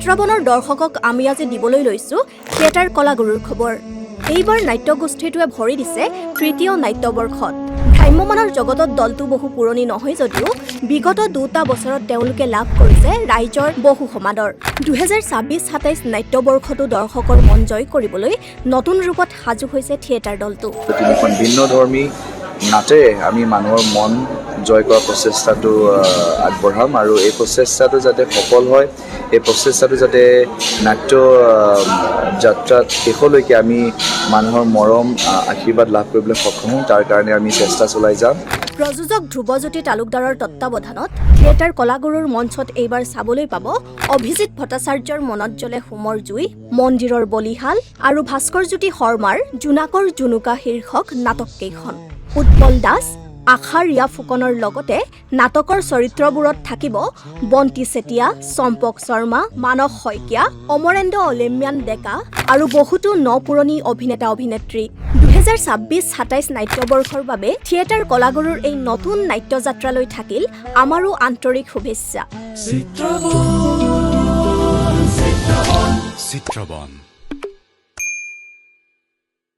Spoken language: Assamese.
চিত্ৰবনৰ দৰ্শকক আমি আজি দিবলৈ লৈছো থিয়েটাৰ কলাগুৰুৰ খবৰ। এইবাৰ নাট্যগোষ্ঠীটোৱে ভৰি দিছে তৃতীয় নাট্যবৰ্ষত। ভ্ৰাম্যমানৰ জগতত দলটো বহু পুৰণি নহয় যদিও বিগত 2টা বছৰত তেওঁলোকে লাভ কৰিছে ৰাইজৰ বহু সমাদৰ। 2026-27 নাট্যবৰ্ষতো দৰ্শকৰ মন জয় কৰিবলৈ নতুন ৰূপত সাজু হৈছে থিয়েটাৰ দলটো। ভিন্নধৰ্মী নাটে আমি মানুহৰ মন জয় কৰাৰ প্ৰচেষ্টাটো আগবঢ়াম আৰু এই প্ৰচেষ্টাটো যাতে সফল হয়, এই প্ৰচেষ্টাটো যাতে নাট্য যাত্ৰাত শেষলৈকে আমি মানুহৰ মৰম আশীৰ্বাদ লাভ কৰিবলৈ সক্ষম হওঁ, তাৰ কাৰণে আমি চেষ্টা চলাই যাম। প্ৰযোজক ধ্ৰুৱজ্যোতি তালুকদাৰৰ তত্বাৱধানত থিয়েটাৰ কলাগুৰুৰ মঞ্চত এইবাৰ চাবলৈ পাব অভিজিত ভট্টাচাৰ্যৰ মনত জ্বলে হোমৰ জুই, মন্দিৰৰ বলিহাল আৰু ভাস্কৰজ্যোতি শৰ্মাৰ জোনাকৰ জুনুকা শীৰ্ষক নাটককেইখন। উৎপল দাস, আশা, ৰিয়া ফুকনৰ লগতে নাটকৰ চৰিত্ৰবোৰত থাকিব বন্তি চেতিয়া, চম্পক শৰ্মা, মানস শইকীয়া, অমৰেন্দ্ৰ অলেম্যান ডেকা আৰু বহুতো নপুৰণি অভিনেতা অভিনেত্ৰী। 2026-27 নাট্যবৰ্ষৰ বাবে থিয়েটাৰ কলাগুৰুৰ এই নতুন নাট্যযাত্ৰালৈ থাকিল আমাৰো আন্তৰিক শুভেচ্ছা। চিত্ৰবন।